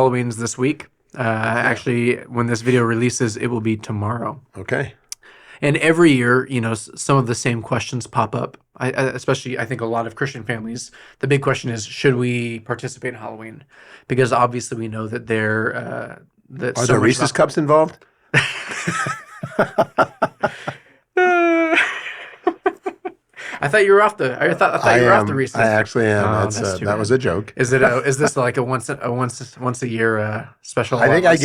Halloween's this week. Actually, when this video releases, it will be tomorrow. Okay. And every year, some of the same questions pop up. Especially, I think a lot of Christian families, the big question is, should we participate in Halloween? Because obviously we know that Are there Reese's Cups involved? I thought you were off the. I thought you were off the Reese's. I actually am. Oh, That was a joke. Is this like a once a year special? I think I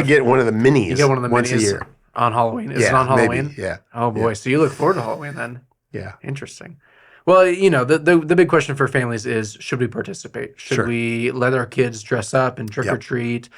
get one of the minis. You get one of the once minis a year on Halloween. Is it on Halloween? Maybe, yeah. Oh boy, so you look forward to Halloween then? Yeah. Interesting. Well, the big question for families is: should we participate? Should we let our kids dress up and trick or treat?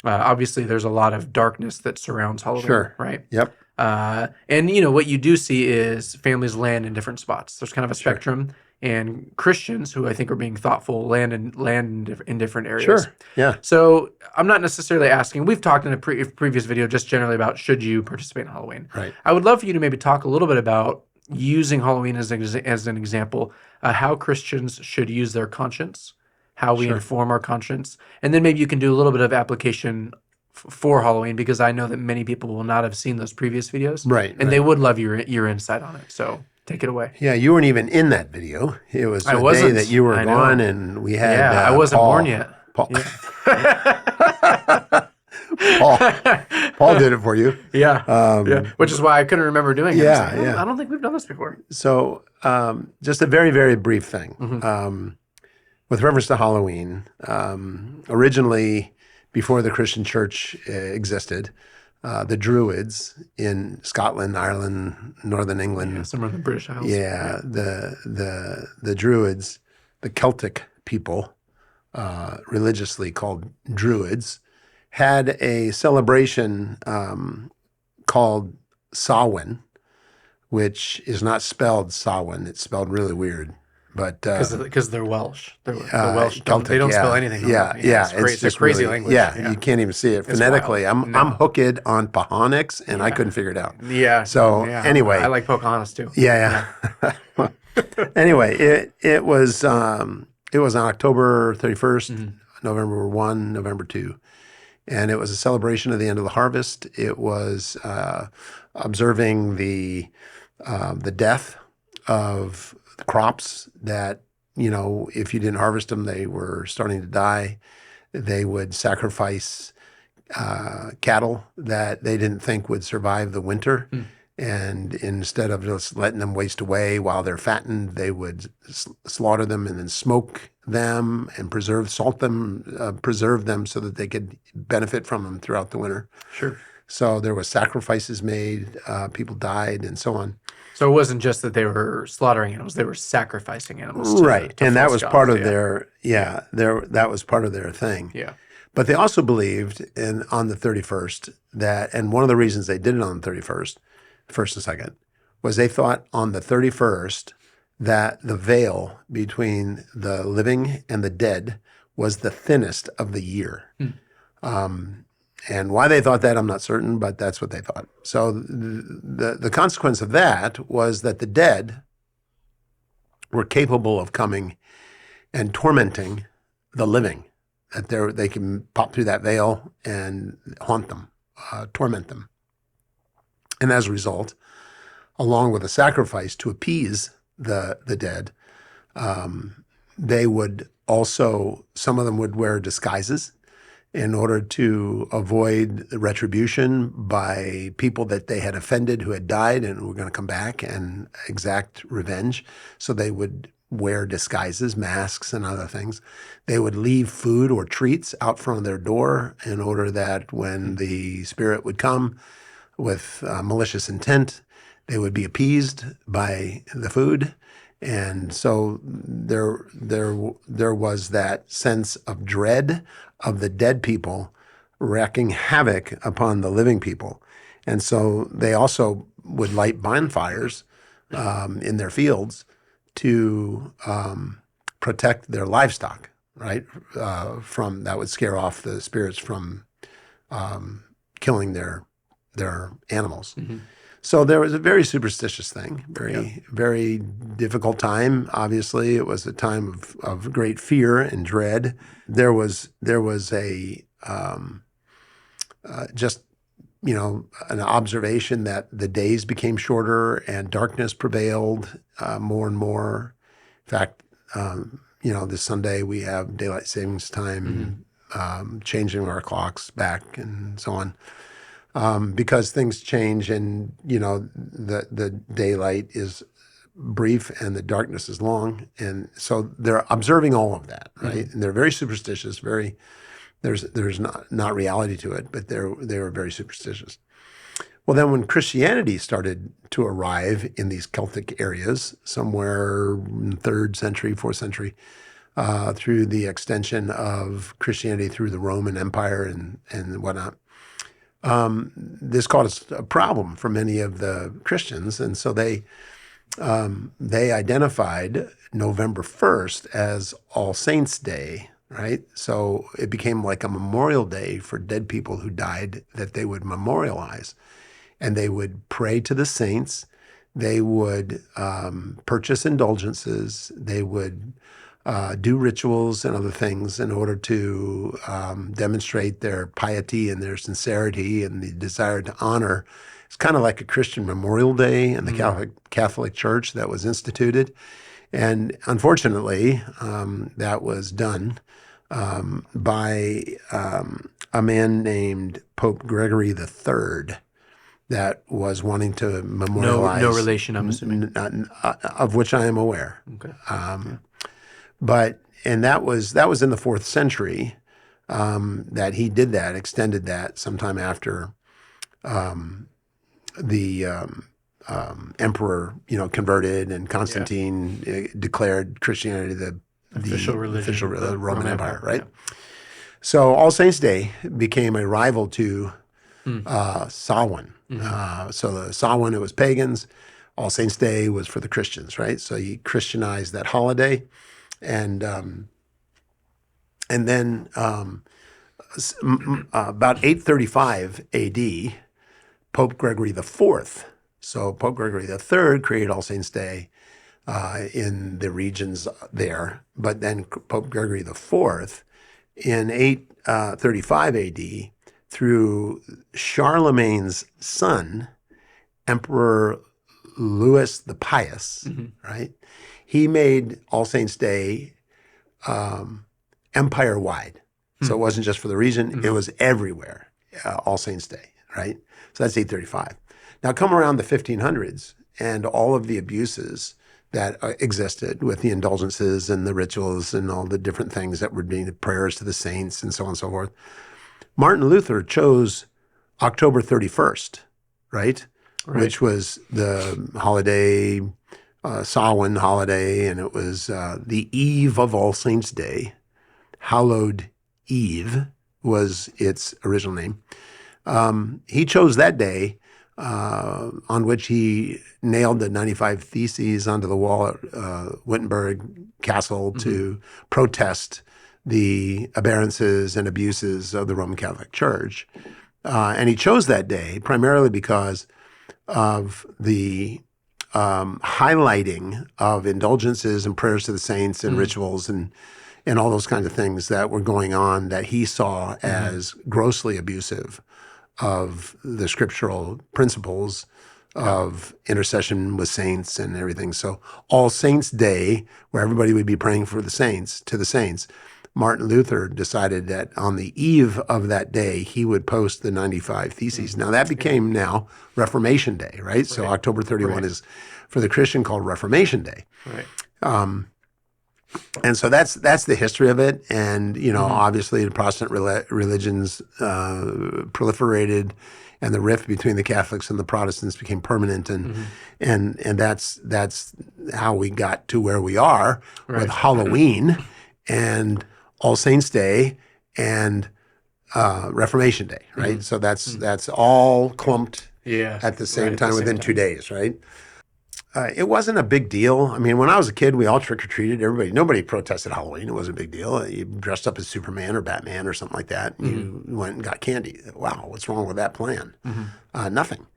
Obviously, there's a lot of darkness that surrounds Halloween, right? Yep. And what you do see is families land in different spots. There's kind of a spectrum, and Christians who I think are being thoughtful land in different areas. Sure. Yeah. So I'm not necessarily asking. We've talked in a previous video just generally about should you participate in Halloween. Right. I would love for you to maybe talk a little bit about using Halloween as an example, how Christians should use their conscience, how we inform our conscience, and then maybe you can do a little bit of application for Halloween, because I know that many people will not have seen those previous videos, and they would love your insight on it. So take it away. Yeah, you weren't even in that video. It was the day that you were gone, and we had. Yeah, I wasn't born yet. Paul. Paul did it for you. Yeah, which is why I couldn't remember doing it. Yeah, I don't think we've done this before. So, just a very, very brief thing. With reference to Halloween, originally, before the Christian church existed, the Druids in Scotland, Ireland, Northern England, somewhere in the British Isles. Yeah, the Druids, the Celtic people, religiously called Druids, had a celebration called Samhain, which is not spelled Samhain. It's spelled really weird. But because they're Welsh, they're Welsh. Celtic, they don't spell anything. It's just crazy really, language. Yeah, you can't even see it phonetically. I'm hooked on Pahonics, and I couldn't figure it out. Yeah. So anyway, I like Pocahontas too. Yeah. Anyway, it was on October 31st, November 1, November 2, and it was a celebration of the end of the harvest. It was observing the death of the crops that, if you didn't harvest them, they were starting to die. They would sacrifice cattle that they didn't think would survive the winter. And instead of just letting them waste away while they're fattened, they would slaughter them and then smoke them and preserve them so that they could benefit from them throughout the winter. Sure. So there was sacrifices made, people died, and so on. So it wasn't just that they were slaughtering animals; they were sacrificing animals, right? And that was part of their that was part of their thing. Yeah. But they also believed on the 31st and one of the reasons they did it on the 31st, first and second, was they thought on the 31st that the veil between the living and the dead was the thinnest of the year. And why they thought that, I'm not certain, but that's what they thought. So the consequence of that was that the dead were capable of coming and tormenting the living, that they can pop through that veil and haunt them, torment them. And as a result, along with a sacrifice to appease the dead, they would also, some of them would wear disguises in order to avoid the retribution by people that they had offended who had died and were going to come back and exact revenge. So they would wear disguises, masks, and other things. They would leave food or treats out front of their door in order that when the spirit would come with malicious intent, they would be appeased by the food. And so there was that sense of dread of the dead people wreaking havoc upon the living people. And so they also would light bonfires in their fields to protect their livestock, right? From that would scare off the spirits from killing their animals. So there was a very superstitious thing, very difficult time. Obviously, it was a time of great fear and dread. There was a just an observation that the days became shorter and darkness prevailed more and more. In fact, this Sunday we have daylight savings time, changing our clocks back and so on. Because things change and, the daylight is brief and the darkness is long. And so they're observing all of that, right? And they're very superstitious, there's not reality to it, but they were very superstitious. Well, then when Christianity started to arrive in these Celtic areas, somewhere in the 3rd century, 4th century, through the extension of Christianity through the Roman Empire and whatnot, this caused a problem for many of the Christians, and so they identified November 1st as All Saints' Day, right? So it became like a memorial day for dead people who died that they would memorialize, and they would pray to the saints. They would purchase indulgences. They would do rituals and other things in order to demonstrate their piety and their sincerity and the desire to honor. It's kind of like a Christian Memorial Day in the Catholic Church that was instituted. And unfortunately, that was done by a man named Pope Gregory III that was wanting to memorialize. No relation, I'm assuming. Of which I am aware. Okay. And that was in the 4th century that he did that, extended that sometime after the emperor, converted, and Constantine declared Christianity the official religion of the Roman Empire, right? Yeah. So All Saints' Day became a rival to Samhain. So the Samhain, it was pagans. All Saints' Day was for the Christians, right? So he Christianized that holiday. And then about 835 A.D., Pope Gregory IV. So Pope Gregory III created All Saints' Day in the regions there. But then Pope Gregory IV in 835 A.D., through Charlemagne's son, Emperor Louis the Pious, right? He made All Saints' Day empire-wide. So it wasn't just for the region, it was everywhere, All Saints' Day, right? So that's 835. Now come around the 1500s and all of the abuses that existed with the indulgences and the rituals and all the different things that were being prayers to the saints and so on and so forth. Martin Luther chose October 31st, right? Which was the holiday, Samhain holiday, and it was the eve of All Saints' Day. Hallowed Eve was its original name. He chose that day on which he nailed the 95 Theses onto the wall at Wittenberg Castle to protest the aberrances and abuses of the Roman Catholic Church. And he chose that day primarily because of the highlighting of indulgences and prayers to the saints and rituals and all those kinds of things that were going on that he saw as grossly abusive of the scriptural principles of intercession with saints and everything. So All Saints' Day, where everybody would be praying for the saints, to the saints, Martin Luther decided that on the eve of that day, he would post the 95 Theses. Now that became now Reformation Day, right? So October 31 is for the Christian called Reformation Day. Right. And so that's the history of it. And, obviously the Protestant religions proliferated and the rift between the Catholics and the Protestants became permanent. And that's how we got to where we are with Halloween and All Saints' Day and Reformation Day, right? So that's all clumped at the same time within 2 days, right? It wasn't a big deal. I mean, when I was a kid, we all trick-or-treated. Nobody protested Halloween. It wasn't a big deal. You dressed up as Superman or Batman or something like that. And you went and got candy. Wow, what's wrong with that plan? Nothing.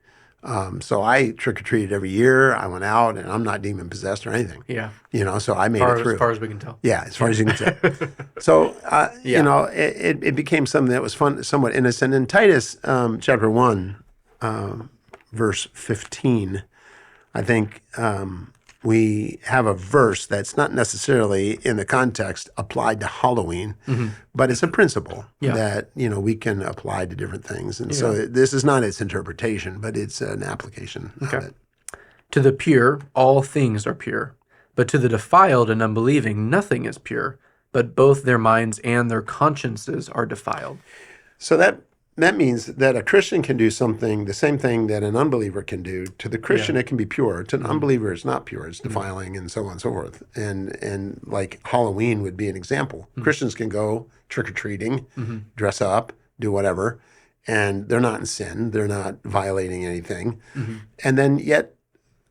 So I trick-or-treated every year. I went out, and I'm not demon-possessed or anything. Yeah. So I made it through. As far as we can tell. Yeah, as far as you can tell. So, Yeah. it became something that was fun, somewhat innocent. In Titus chapter 1, verse 15, I think we have a verse that's not necessarily in the context applied to Halloween, but it's a principle that, we can apply to different things. And so this is not its interpretation, but it's an application of it. To the pure, all things are pure. But to the defiled and unbelieving, nothing is pure, but both their minds and their consciences are defiled. So that means that a Christian can do something, the same thing that an unbeliever can do. To the Christian, it can be pure. To an unbeliever, it's not pure. It's defiling and so on and so forth. And like Halloween would be an example. Christians can go trick-or-treating, dress up, do whatever, and they're not in sin. They're not violating anything. And then yet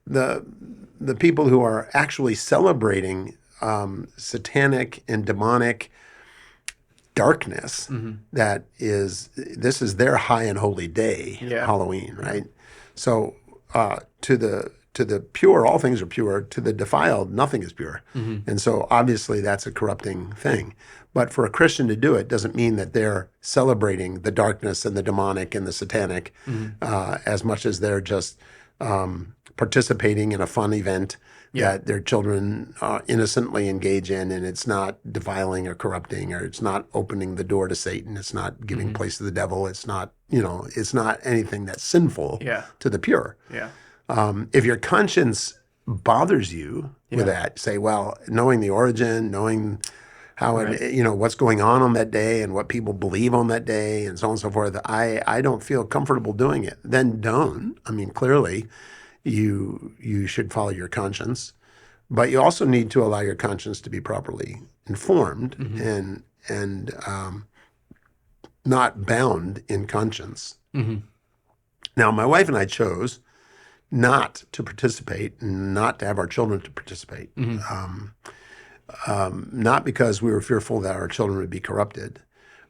the people who are actually celebrating satanic and demonic darkness, this is their high and holy day, Halloween, right? So to the pure, all things are pure. To the defiled, nothing is pure. And so obviously that's a corrupting thing. But for a Christian to do it doesn't mean that they're celebrating the darkness and the demonic and the satanic as much as they're just participating in a fun event that their children innocently engage in, and it's not defiling or corrupting, or it's not opening the door to Satan. It's not giving place to the devil. It's not, it's not anything that's sinful to the pure. If your conscience bothers you with that, say, well, knowing the origin, knowing how it, what's going on that day and what people believe on that day and so on and so forth, I don't feel comfortable doing it. Then don't. I mean, clearly, you should follow your conscience, but you also need to allow your conscience to be properly informed and not bound in conscience. Now, my wife and I chose not to participate, and not to have our children to participate, not because we were fearful that our children would be corrupted,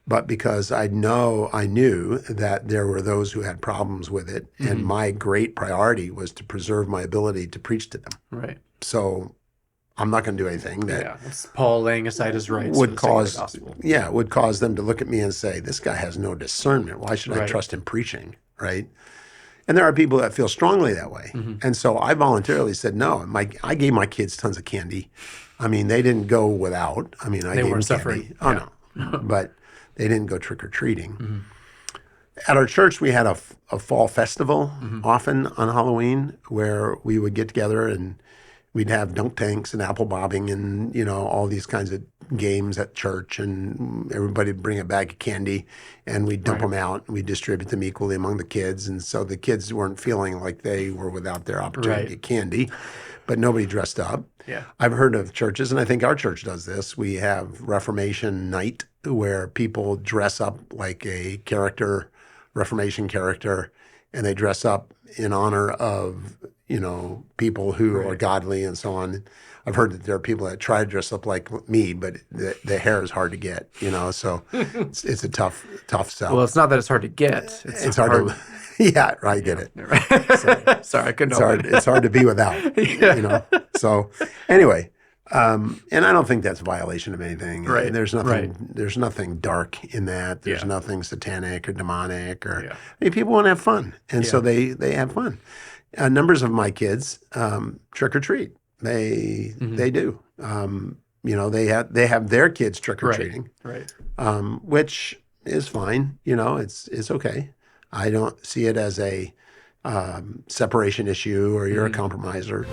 but because I knew that there were those who had problems with it, and my great priority was to preserve my ability to preach to them. Right. So I'm not going to do anything that it's Paul laying aside his rights would cause for the sake of the gospel. would cause them to look at me and say, "This guy has no discernment. Why should I trust him preaching?" Right? And there are people that feel strongly that way, and so I voluntarily said no. I gave my kids tons of candy. I mean, they didn't go without. I mean, I gave them candy. Oh no, but they didn't go trick-or-treating. At our church, we had a fall festival often on Halloween where we would get together and we'd have dunk tanks and apple bobbing and, all these kinds of games at church, and everybody would bring a bag of candy and we'd dump them out and we'd distribute them equally among the kids. And so the kids weren't feeling like they were without their opportunity to get candy, but nobody dressed up. Yeah. I've heard of churches, and I think our church does this. We have Reformation Night where people dress up like a character, Reformation character, and they dress up in honor of, people who are godly and so on. I've heard that there are people that try to dress up like me, but the hair is hard to get, so it's a tough sell. Well, it's not that it's hard to get. It's hard to, yeah, I get it. Sorry, I couldn't. It's hard to be without, So anyway, and I don't think that's a violation of anything. Right. There's nothing dark in that. There's nothing satanic or demonic I mean, people want to have fun, and so they have fun. Numbers of my kids trick or treat. They do. They have their kids trick or treating, right? Which is fine. It's okay. I don't see it as a separation issue or you're a compromiser.